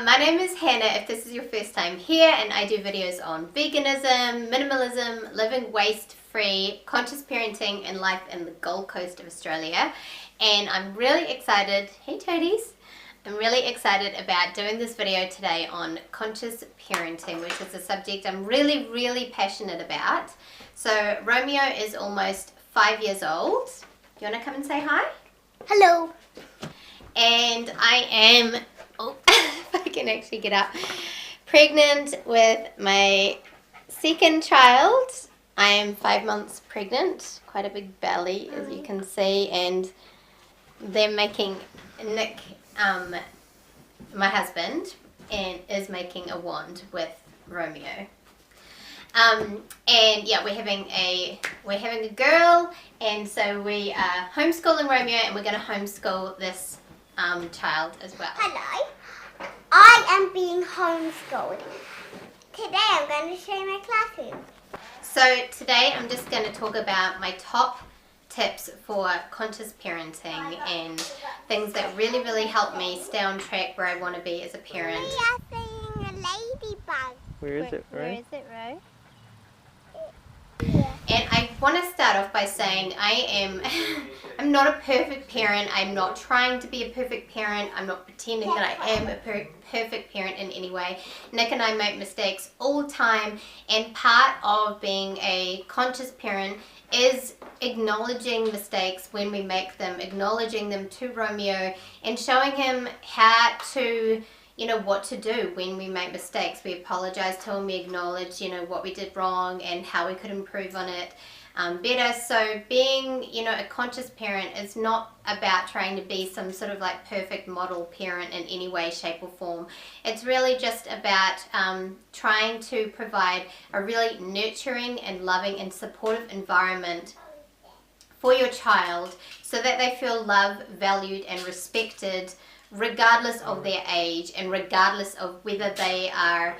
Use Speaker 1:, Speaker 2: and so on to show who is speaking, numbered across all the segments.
Speaker 1: My name is Hannah if this is your first time here, and I do videos on veganism, minimalism, living waste-free, conscious parenting and life in the Gold Coast of Australia. And I'm really excited, hey toadies, I'm really excited about doing this video today on conscious parenting, which is a subject I'm really passionate about. So Romeo is almost 5 years old. You want to come and say hi?
Speaker 2: Hello.
Speaker 1: And I am, if I can actually get up, pregnant with my second child. I am 5 months pregnant, quite a big belly as you can see, and they're making, Nick, my husband, and is making a wand with Romeo. And yeah, we're having a girl, and so we are homeschooling Romeo, and we're going to homeschool this child as well.
Speaker 2: Hello. I am being homeschooled. Today I'm going to show you my classroom.
Speaker 1: So today I'm just going to talk about my top tips for conscious parenting and things that really help me stay on track where I want to be as a parent.
Speaker 2: We are seeing a ladybug.
Speaker 3: Where is it, Ray?
Speaker 2: Where is it, Ray?
Speaker 1: And I want to start off by saying I'm not a perfect parent. I'm not trying to be a perfect parent. I'm not pretending that I am a perfect parent in any way. Nick and I make mistakes all the time, and part of being a conscious parent is acknowledging mistakes when we make them, acknowledging them to Romeo, and showing him how to, what to do when we make mistakes. We apologize to him, we acknowledge, what we did wrong and how we could improve on it better. So being, a conscious parent is not about trying to be some sort of like perfect model parent in any way, shape or form. It's really just about trying to provide a really nurturing and loving and supportive environment for your child so that they feel loved, valued and respected, regardless of their age and regardless of whether they are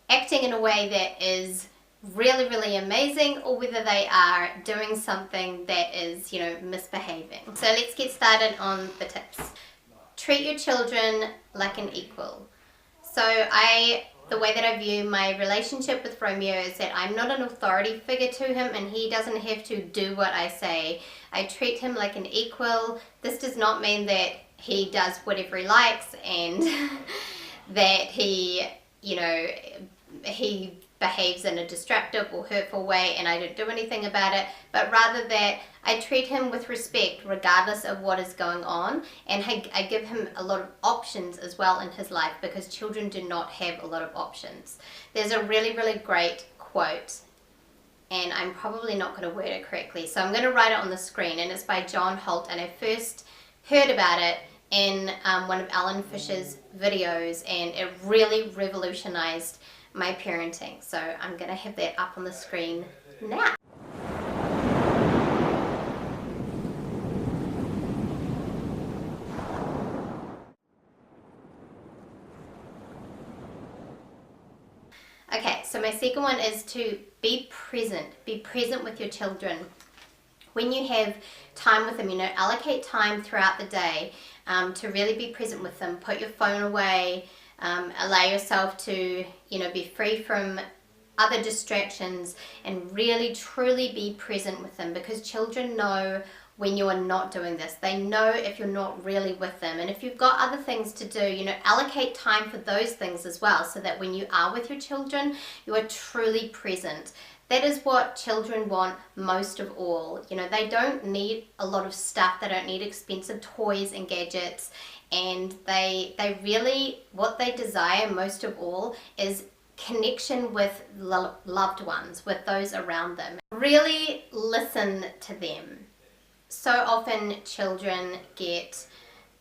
Speaker 1: acting in a way that is really amazing or whether they are doing something that is, misbehaving. So let's get started on the tips. Treat your children like an equal. So the way that I view my relationship with Romeo is that I'm not an authority figure to him, and he doesn't have to do what I say. I treat him like an equal. This does not mean that he does whatever he likes and that he behaves in a destructive or hurtful way and I don't do anything about it, but rather that I treat him with respect regardless of what is going on, and I give him a lot of options as well in his life, because children do not have a lot of options. There's a really great quote, and I'm probably not going to word it correctly, so I'm going to write it on the screen, and it's by John Holt, and I first heard about it in one of Alan Fisher's videos, and it really revolutionized my parenting. So I'm going to have that up on the screen now. Okay, so my second one is to be present. Be present with your children. When you have time with them, allocate time throughout the day to really be present with them. Put your phone away. Allow yourself to, be free from other distractions and really truly be present with them, because children know when you are not doing this. They know if you're not really with them, and if you've got other things to do, allocate time for those things as well, so that when you are with your children, you are truly present. That is what children want most of all. They don't need a lot of stuff. They don't need expensive toys and gadgets. And they really, what they desire most of all is connection with loved ones, with those around them. Really listen to them. So often children get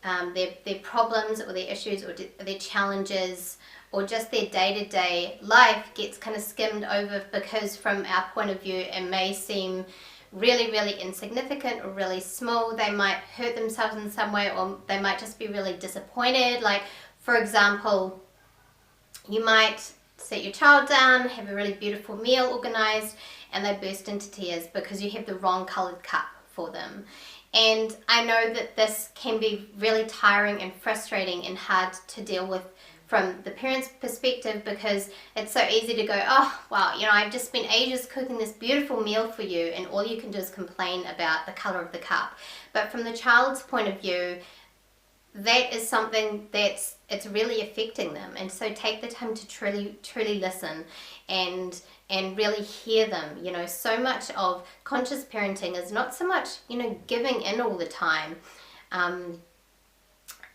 Speaker 1: their problems or their issues or their challenges or just their day-to-day life gets kind of skimmed over, because from our point of view it may seem really insignificant or really small. They might hurt themselves in some way, or they might just be really disappointed. Like, for example, you might sit your child down, have a really beautiful meal organized, and they burst into tears because you have the wrong colored cup for them. And I know that this can be really tiring and frustrating and hard to deal with from the parent's perspective, because it's so easy to go, oh, wow, you know, I've just spent ages cooking this beautiful meal for you, and all you can do is complain about the color of the cup. But from the child's point of view, that is something it's really affecting them. And so take the time to truly listen and really hear them. You know, so much of conscious parenting is not so much, you know, giving in all the time.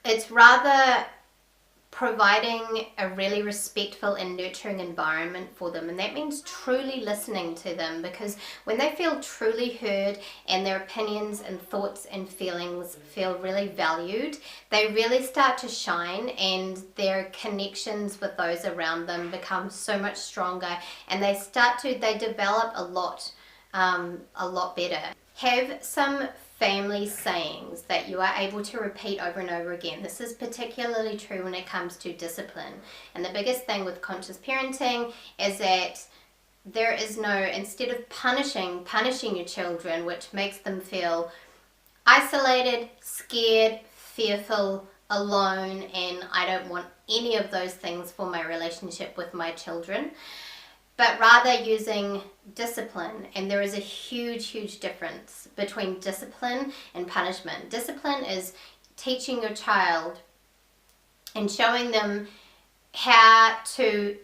Speaker 1: It's rather providing a really respectful and nurturing environment for them, and that means truly listening to them, because when they feel truly heard and their opinions and thoughts and feelings feel really valued, they really start to shine, and their connections with those around them become so much stronger, and they develop a lot better. Have some family sayings that you are able to repeat over and over again. This is particularly true when it comes to discipline. And the biggest thing with conscious parenting is that there is no, instead of punishing your children, which makes them feel isolated, scared, fearful, alone, and I don't want any of those things for my relationship with my children, but rather using discipline. And there is a huge difference between discipline and punishment. Discipline is teaching your child and showing them how to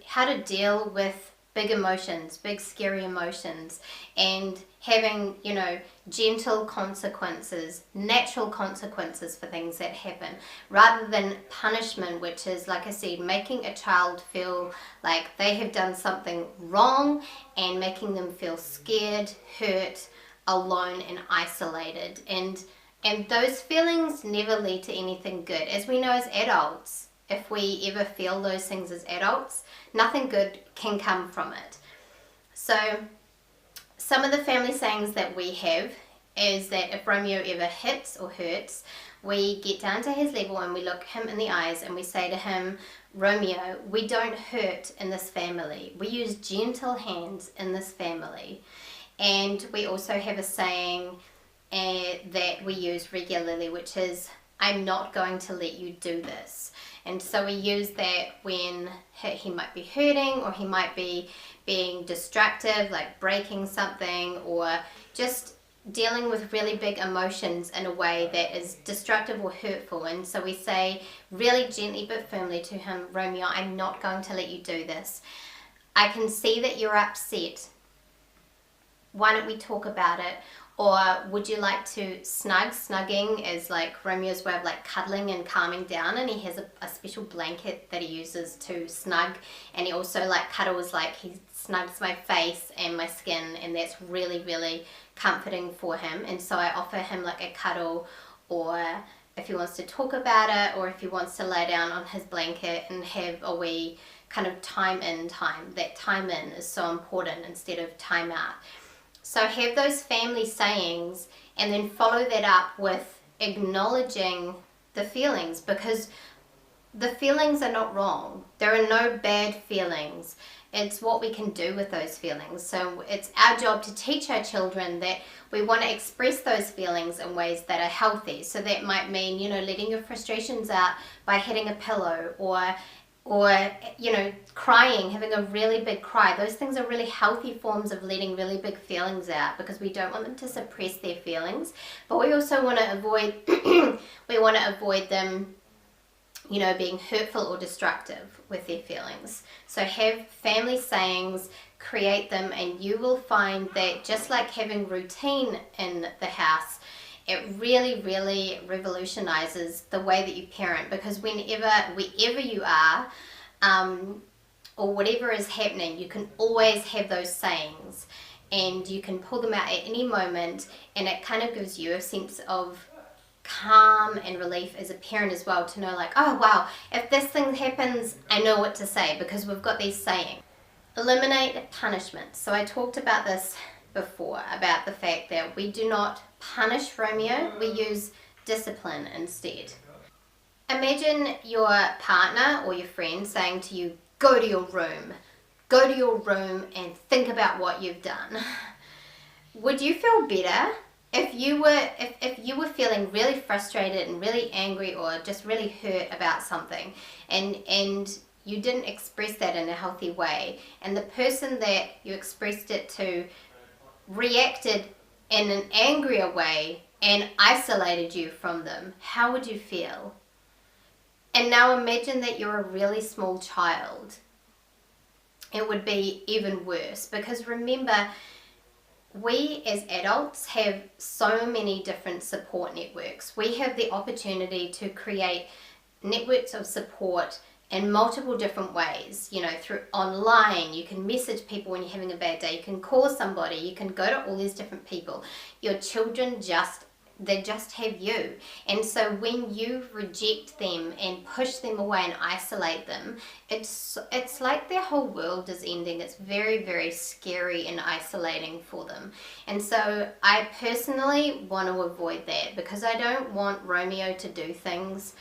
Speaker 1: deal with big emotions, big scary emotions, and having, you know, gentle consequences, natural consequences for things that happen, rather than punishment, which is, like I said, making a child feel like they have done something wrong and making them feel scared, hurt, alone, and isolated. And those feelings never lead to anything good. As we know as adults, if we ever feel those things as adults, nothing good can come from it. So some of the family sayings that we have is that if Romeo ever hits or hurts, we get down to his level and we look him in the eyes and we say to him, Romeo, we don't hurt in this family. We use gentle hands in this family. And we also have a saying that we use regularly, which is, I'm not going to let you do this. And so we use that when he might be hurting, or he might be being destructive, like breaking something, or just dealing with really big emotions in a way that is destructive or hurtful. And so we say really gently but firmly to him, Romeo, I'm not going to let you do this. I can see that you're upset. Why don't we talk about it? Or would you like to snug? Snugging is like Romeo's way of like cuddling and calming down, and he has a special blanket that he uses to snug, and he also like cuddles, like he snugs my face and my skin, and that's really comforting for him. And so I offer him like a cuddle, or if he wants to talk about it, or if he wants to lay down on his blanket and have a wee kind of time in time. That time in is so important instead of time out. So have those family sayings, and then follow that up with acknowledging the feelings, because the feelings are not wrong. There are no bad feelings. It's what we can do with those feelings. So it's our job to teach our children that we want to express those feelings in ways that are healthy. So that might mean, you know, letting your frustrations out by hitting a pillow, or you know, crying, having a really big cry. Those things are really healthy forms of letting really big feelings out, because we don't want them to suppress their feelings, but we also want to avoid them, you know, being hurtful or destructive with their feelings. So have family sayings, create them, and you will find that just like having routine in the house, it really revolutionizes the way that you parent, because wherever you are, or whatever is happening, you can always have those sayings, and you can pull them out at any moment, and it kind of gives you a sense of calm and relief as a parent as well, to know like, oh wow, if this thing happens, I know what to say, because we've got these sayings. Eliminate punishment. So I talked about this before, about the fact that we do not punish Romeo, we use discipline instead. Imagine your partner or your friend saying to you, go to your room and think about what you've done. Would you feel better if you were feeling really frustrated and really angry or just really hurt about something, and you didn't express that in a healthy way, and the person that you expressed it to reacted in an angrier way and isolated you from them, how would you feel? And now imagine that you're a really small child. It would be even worse, because remember, we as adults have so many different support networks. We have the opportunity to create networks of support in multiple different ways. You know, through online, you can message people when you're having a bad day, you can call somebody, you can go to all these different people. Your children just have you. And so when you reject them and push them away and isolate them, it's like their whole world is ending. It's very, very scary and isolating for them. And so I personally want to avoid that, because I don't want Romeo to do things,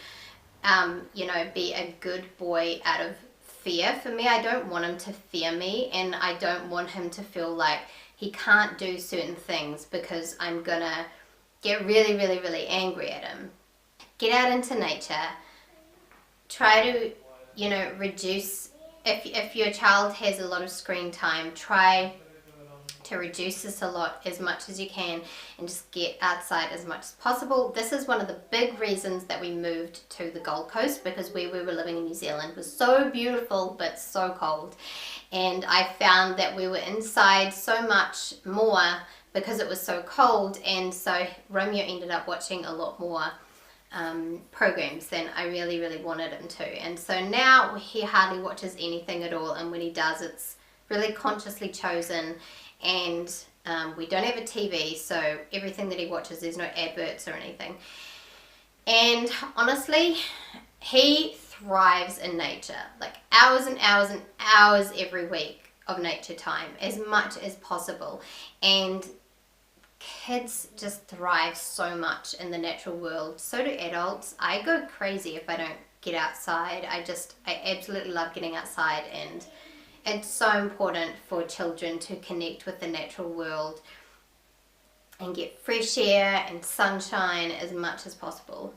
Speaker 1: be a good boy out of fear. For me, I don't want him to fear me, and I don't want him to feel like he can't do certain things because I'm gonna get really, really, really angry at him. Get out into nature. Try to, reduce, if your child has a lot of screen time, try to reduce this a lot as much as you can, and just get outside as much as possible. This is one of the big reasons that we moved to the Gold Coast, because where we were living in New Zealand was so beautiful but so cold, and I found that we were inside so much more because it was so cold. And so Romeo ended up watching a lot more programs than I really, really wanted him to. And so now he hardly watches anything at all, and when he does, it's really consciously chosen. And we don't have a TV, so everything that he watches, there's no adverts or anything. And honestly, he thrives in nature, like hours and hours and hours every week of nature time, as much as possible. And kids just thrive so much in the natural world. So do adults. I go crazy if I don't get outside. I absolutely love getting outside, and it's so important for children to connect with the natural world and get fresh air and sunshine as much as possible.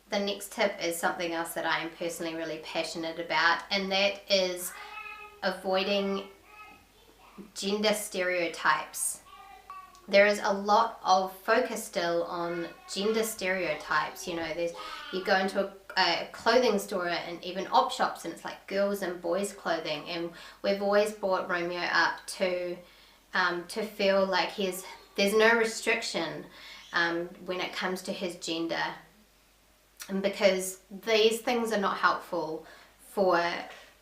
Speaker 1: The next tip is something else that I am personally really passionate about, and that is avoiding gender stereotypes. There is a lot of focus still on gender stereotypes. You go into a clothing store and even op shops, and it's like girls and boys clothing, and we've always brought Romeo up to feel like there's no restriction when it comes to his gender, and because these things are not helpful for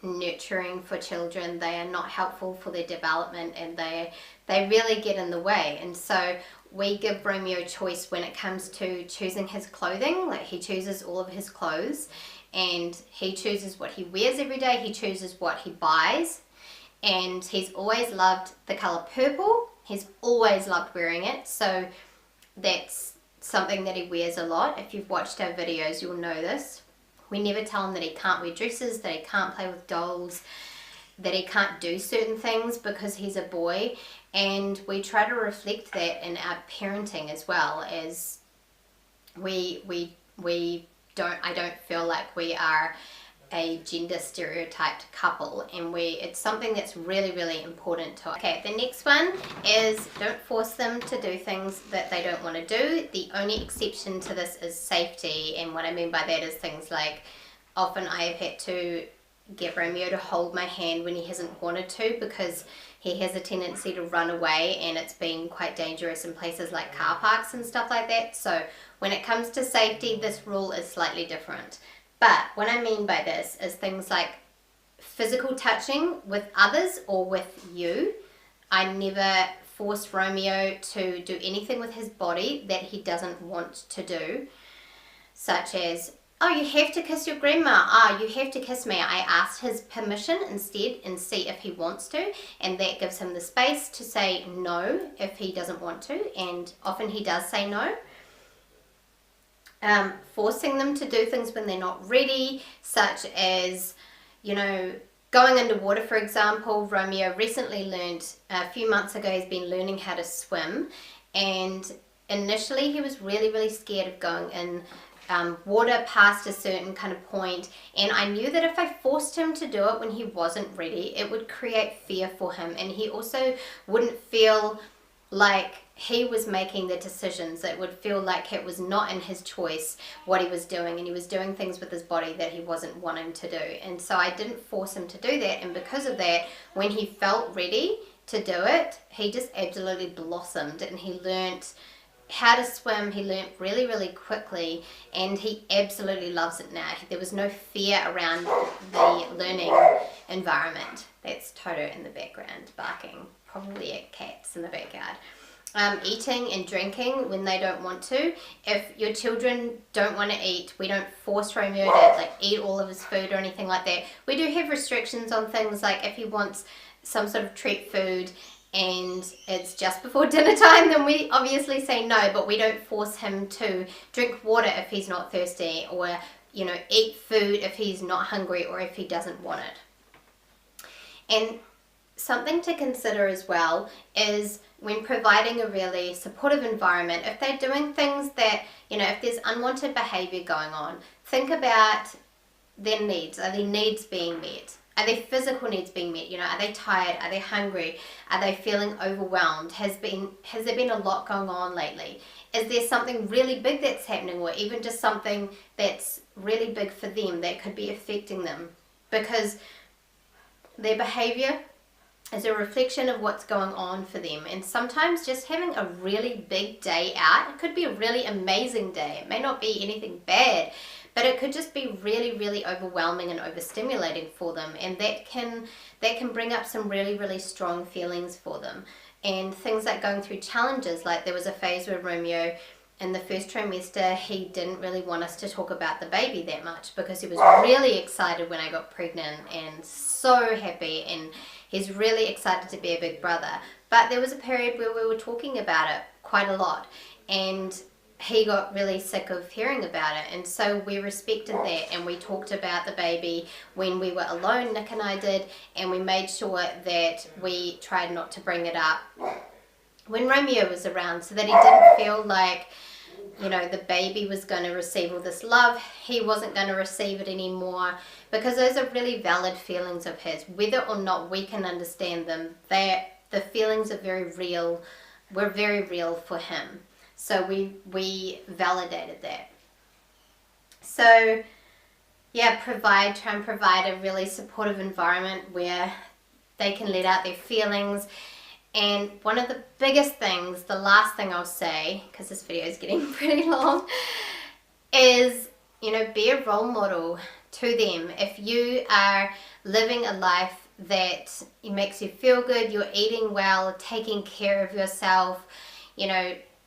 Speaker 1: nurturing for children. They are not helpful for their development, and they really get in the way. And so we give Romeo choice when it comes to choosing his clothing. Like, he chooses all of his clothes, and he chooses what he wears every day. He chooses what he buys, and he's always loved the color purple. He's always loved wearing it, so that's something that he wears a lot. If you've watched our videos, you'll know this. We never tell him that he can't wear dresses, that he can't play with dolls, that he can't do certain things because he's a boy. And we try to reflect that in our parenting as well, as I don't feel like we are a gender stereotyped couple, and it's something that's really, really important to us. Okay, the next one is don't force them to do things that they don't want to do. The only exception to this is safety, and what I mean by that is things like, often I have had to get Romeo to hold my hand when he hasn't wanted to, because he has a tendency to run away, and it's been quite dangerous in places like car parks and stuff like that. So when it comes to safety, this rule is slightly different. But what I mean by this is things like physical touching with others or with you. I never force Romeo to do anything with his body that he doesn't want to do, such as, oh, you have to kiss your grandma. Oh, you have to kiss me. I asked his permission instead and see if he wants to, and that gives him the space to say no if he doesn't want to, and often he does say no. Forcing them to do things when they're not ready, such as, going underwater, for example. Romeo recently learned, a few months ago, he's been learning how to swim, And initially he was really scared of going in water past a certain kind of point, and I knew that if I forced him to do it when he wasn't ready, it would create fear for him, and he also wouldn't feel like he was making the decisions. It would feel like it was not in his choice what he was doing, and he was doing things with his body that he wasn't wanting to do. And so I didn't force him to do that, and because of that, when he felt ready to do it, he just absolutely blossomed, and he learnt how to swim. He learnt really quickly, and he absolutely loves it now. There was no fear around the learning environment. That's Toto in the background barking, probably at cats in the backyard. Eating and drinking when they don't want to. If your children don't want to eat, we don't force Romeo to like eat all of his food or anything like that. We do have restrictions on things, like if he wants some sort of treat food and it's just before dinner time, then we obviously say no, but we don't force him to drink water if he's not thirsty, or eat food if he's not hungry or if he doesn't want it. And something to consider as well is when providing a really supportive environment, if they're doing things that, if there's unwanted behavior going on, think about their needs. Are their needs being met? Are their physical needs being met? Are they tired? Are they hungry? Are they feeling overwhelmed? Has there been a lot going on lately? Is there something really big that's happening, or even just something that's really big for them that could be affecting them? Because their behavior is a reflection of what's going on for them. And sometimes just having a really big day out, it could be a really amazing day. It may not be anything bad, but it could just be really overwhelming and overstimulating for them, and that can bring up some really strong feelings for them. And things like going through challenges, like there was a phase where Romeo in the first trimester, he didn't really want us to talk about the baby that much because he was really excited when I got pregnant and so happy, and he's really excited to be a big brother. But there was a period where we were talking about it quite a lot, and he got really sick of hearing about it, and so we respected that, and we talked about the baby when we were alone, Nick and I did, and we made sure that we tried not to bring it up when Romeo was around, so that he didn't feel like the baby was going to receive all this love. He wasn't going to receive it anymore, because those are really valid feelings of his. Whether or not we can understand them, the feelings are very real, were very real for him. So we validated that. So yeah, try and provide a really supportive environment where they can let out their feelings. And one of the biggest things, the last thing I'll say, because this video is getting pretty long, is, be a role model to them. If you are living a life that makes you feel good, you're eating well, taking care of yourself,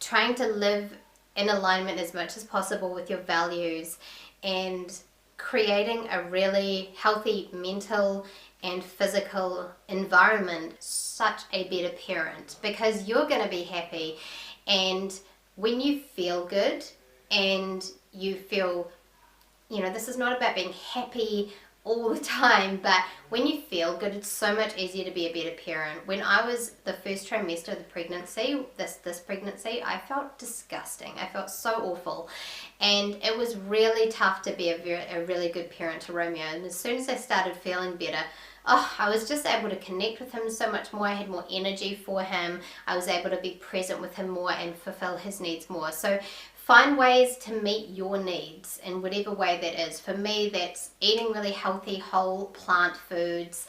Speaker 1: trying to live in alignment as much as possible with your values, and creating a really healthy mental and physical environment, such a better parent, because you're going to be happy. And when you feel good and you feel, this is not about being happy all the time, but when you feel good, it's so much easier to be a better parent. When I was the first trimester of the pregnancy, this pregnancy, I felt disgusting. I felt so awful, and it was really tough to be a really good parent to Romeo. And as soon as I started feeling better, I was just able to connect with him so much more. I had more energy for him. I was able to be present with him more and fulfill his needs more. So find ways to meet your needs in whatever way that is. For me, that's eating really healthy, whole plant foods,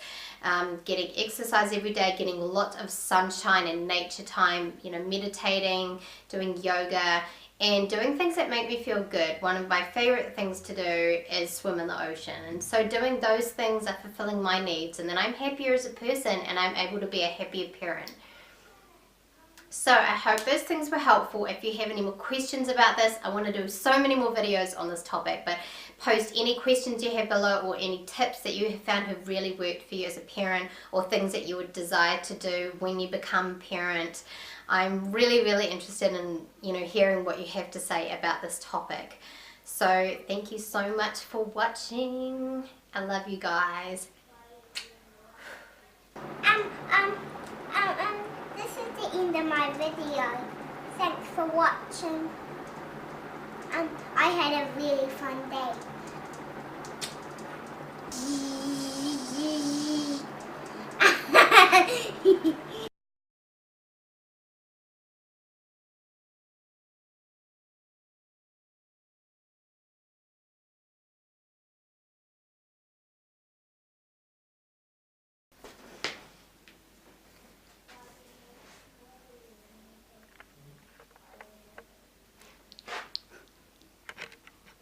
Speaker 1: getting exercise every day, getting lots of sunshine and nature time, meditating, doing yoga, and doing things that make me feel good. One of my favorite things to do is swim in the ocean. And so doing those things are fulfilling my needs, and then I'm happier as a person, and I'm able to be a happier parent. So I hope those things were helpful. If you have any more questions about this, I want to do so many more videos on this topic, but post any questions you have below, or any tips that you have found have really worked for you as a parent, or things that you would desire to do when you become a parent. I'm really interested in hearing what you have to say about this topic. So thank you so much for watching. I love you guys.
Speaker 2: This is the end of my video. Thanks for watching. I had a really fun day.